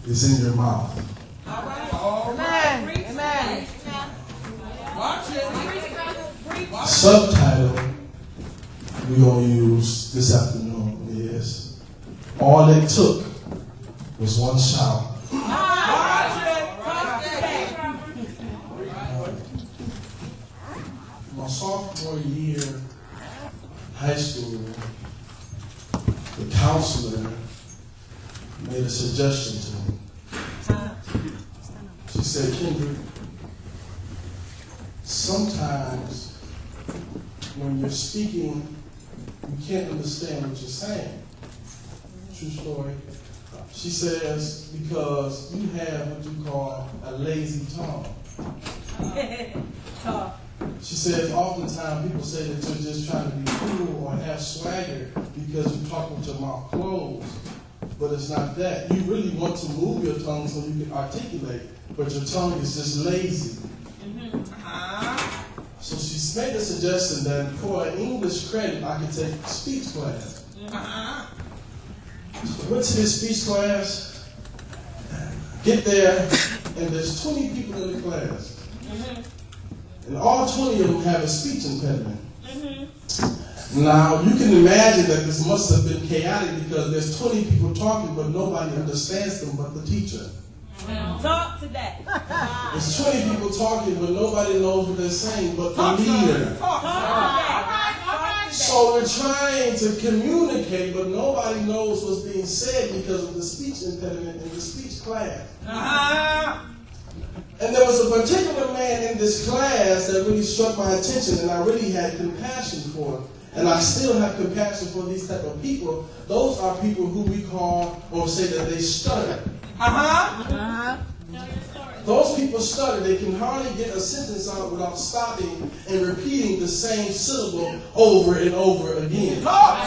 is in your mouth. All right. Amen. Amen. Watch it. Subtitle we're going to use this afternoon is All It Took Was One Shout. My sophomore year high school, the counselor made a suggestion to me. She said, Kendric, sometimes when you're speaking, you can't understand what you're saying. True story. She says, because you have what you call a lazy tongue. She says, oftentimes people say that you're just trying to be cool or have swagger because you talk with your mouth closed. But it's not that. You really want to move your tongue so you can articulate, but your tongue is just lazy. So she made a suggestion that for an English credit, I could take speech class. So I went to this speech class, get there, and there's 20 people in the class. And all 20 of them have a speech impediment. Now, you can imagine that this must have been chaotic because there's 20 people talking, but nobody understands them but the teacher. Talk to that. There's 20 people talking, but nobody knows what they're saying but the leader. So we're trying to communicate, but nobody knows what's being said because of the speech impediment in the speech class. And there was a particular man in this class that really struck my attention, and I really had compassion for him. And I still have compassion for these type of people. Those are people who we call or say that they stutter. Those people stutter. They can hardly get a sentence out without stopping and repeating the same syllable over and over again. Talk.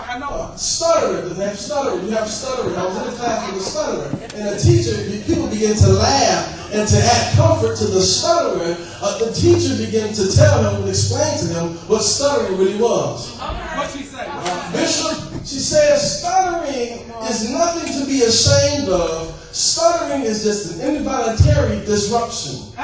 I know. Stutterer. They have stuttering. You have stuttering. I was in the class with a stutterer. And a teacher, people begin to laugh and to add comfort to the stutterer. The teacher began to tell him and explain to him what stuttering really was. What she say? Bishop, she says stuttering is nothing to be ashamed of. Stuttering is just an involuntary disruption.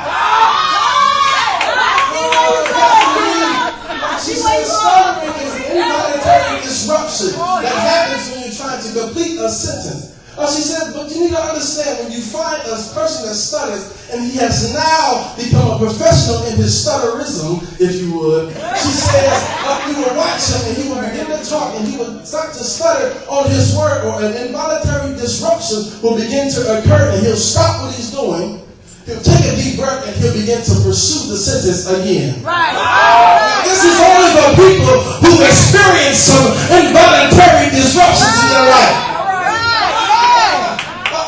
She says stuttering is an involuntary disruption that happens when you're trying to complete a sentence. She said, but you need to understand, when you find a person that stutters, and he has now become a professional in his stutterism, if you would, she says, you will watch him, and he will begin to talk, and he will start to stutter on his word, or an involuntary disruption will begin to occur, and he'll stop what he's doing, he'll take a deep breath, and he'll begin to pursue the sentence again. Right. This is only for people who experience some involuntary disruptions in their life.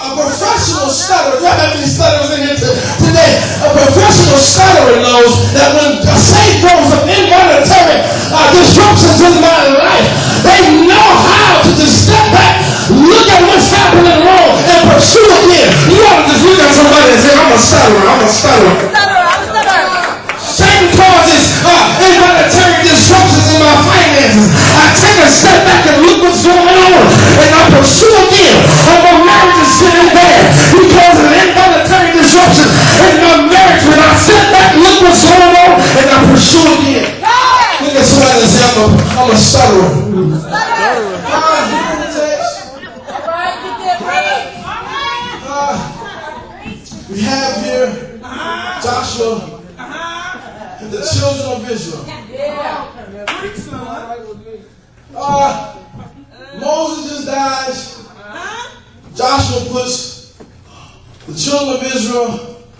A professional stutterer, y'all have any stutterers in here today? A professional stutterer knows that when a saint goes of involuntary disruptions in my life, they know how to just step back, look at what's happening wrong, and pursue again. You ought to just look at somebody and say, I'm a stutterer. Satan causes involuntary disruptions in my finances. I take a step back and look what's going on, and I pursue again. And my marriage is getting bad because of involuntary disruption in my marriage. When I step back, look what's going on, and I pursue again. Look at somebody and say, I'm a stutterer. We have here Joshua and the children of Israel. Moses just dies. Joshua puts the children of Israel,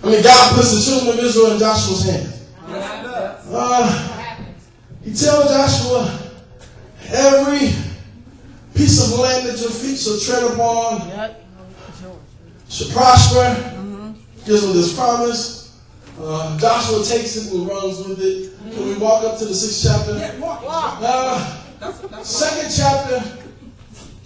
God puts the children of Israel in Joshua's hand. He tells Joshua, every piece of land that your feet shall tread upon shall prosper. Gives them this promise. Joshua takes it and runs with it. Can we walk up to the 6th chapter? Second chapter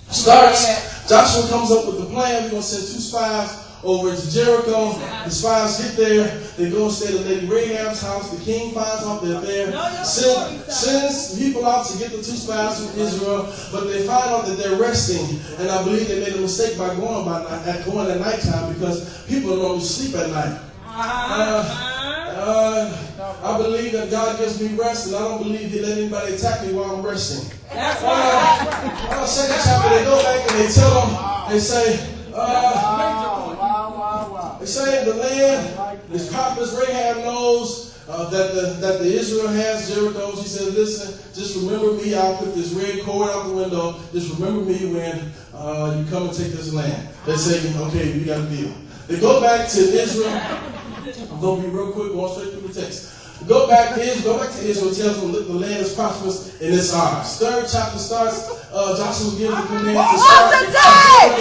starts. Joshua comes up with the plan. We're going to send 2 spies over to Jericho. The spies get there. They go stay at Lady Rahab's house. The king finds out they're there. Sends people out to get the 2 spies from Israel, but they find out that they're resting. And I believe they made a mistake by going at nighttime, because people don't normally sleep at night. I believe that God gives me rest, and I don't believe He let anybody attack me while I'm resting. Second chapter, they go back and they tell them, they say, they say the land, this prophetess Rahab knows that the Israel has Jericho. She said, listen, just remember me. I'll put this red cord out the window. Just remember me when you come and take this land. They say, okay, we got a deal. They go back to Israel. I'm going to be real quick, going straight through the text. Go back to Israel, tells them the land is prosperous and it's ours. 3rd chapter starts, Joshua gives the command to start.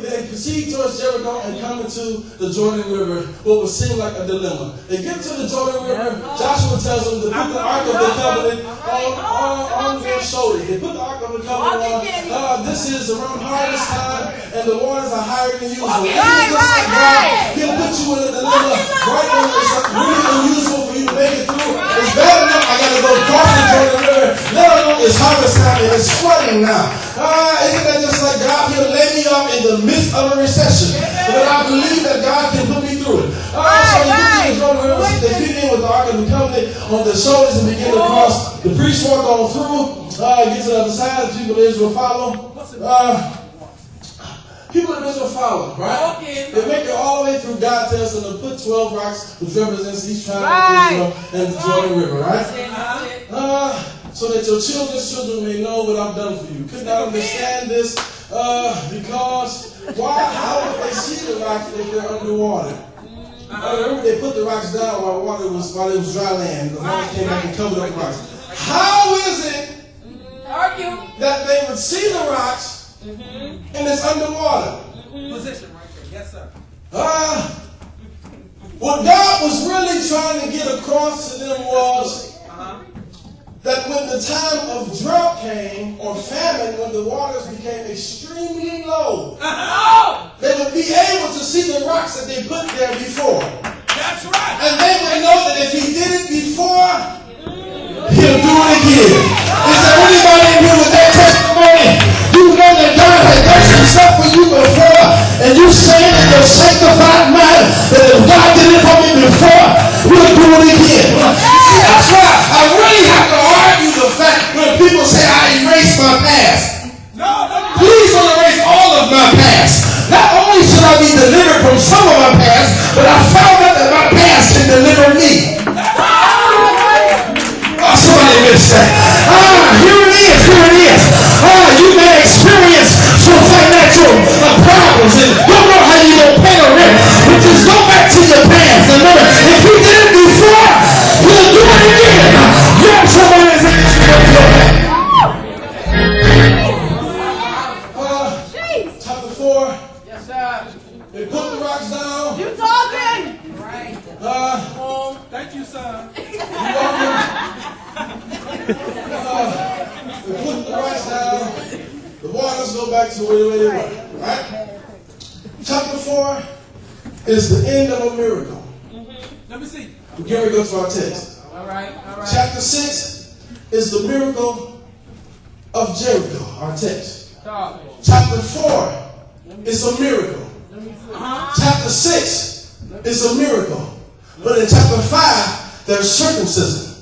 They proceed towards Jericho and come into the Jordan River, what would seem like a dilemma. They get to the Jordan River, Joshua tells them to put the Ark of the Covenant on their shoulders. They put the Ark of the Covenant on. This is around harvest time, and the waters are higher than usual. He'll put you in a dilemma right when it's really unusual for you to make it through. It's bad enough I got to go across the Jordan River. Let alone it's harvest time and it's flooding now. Isn't that just like God? He'll lay me up in the midst of a recession. But I believe that God can put me through it. So they get to the Jordan River, they fit in with the Ark of the Covenant on their shoulders and begin to cross. The priests walk on through, get to the other side, the people of Israel follow. People of Israel follow, right? They make it all the way through. God tells them to put 12 rocks, which represents each tribe of Israel and the Jordan River, right? So that your children's children may know what I've done for you. Could not understand this because how would they see the rocks if they're underwater? Remember, they put the rocks down while it was dry land. The water came back and covered up the rocks. How is it that they would see the rocks and it's underwater? Position right there. Yes, sir. What God was really trying to get across to them was that when the time of drought came, or famine, when the waters became extremely low, they would be able to see the rocks that they put there before. That's right. And they would know that if He did it before, He'll do it again. Is there anybody in here with that testimony? You know that God has done some stuff for you before, and you say in your sanctified mind that if God did it for me before, He'll do it again. See, that's why I really have to argue the fact when people say I erase my past. Please don't erase all of my past. Not only should I be delivered from some of my past, but I found out that my past can deliver me. Somebody missed that. Here it is. You may experience some financial problems and don't know how you're going to pay the rent. But just go back to your past and remember, if He did it before, He'll do it again. You have somebody that's in chapter 4. Yes, sir. They put the rocks down. You talking? Right. Thank you, sir. They put the rocks down. The waters go back to where they were. Right? Chapter 4 is the end of a miracle. Let me see. We're going to go to our text. All right. Chapter 6 is the miracle of Jericho, our text. Chapter 4 is a miracle. Chapter 6 is a miracle. But in chapter 5, there's circumcision.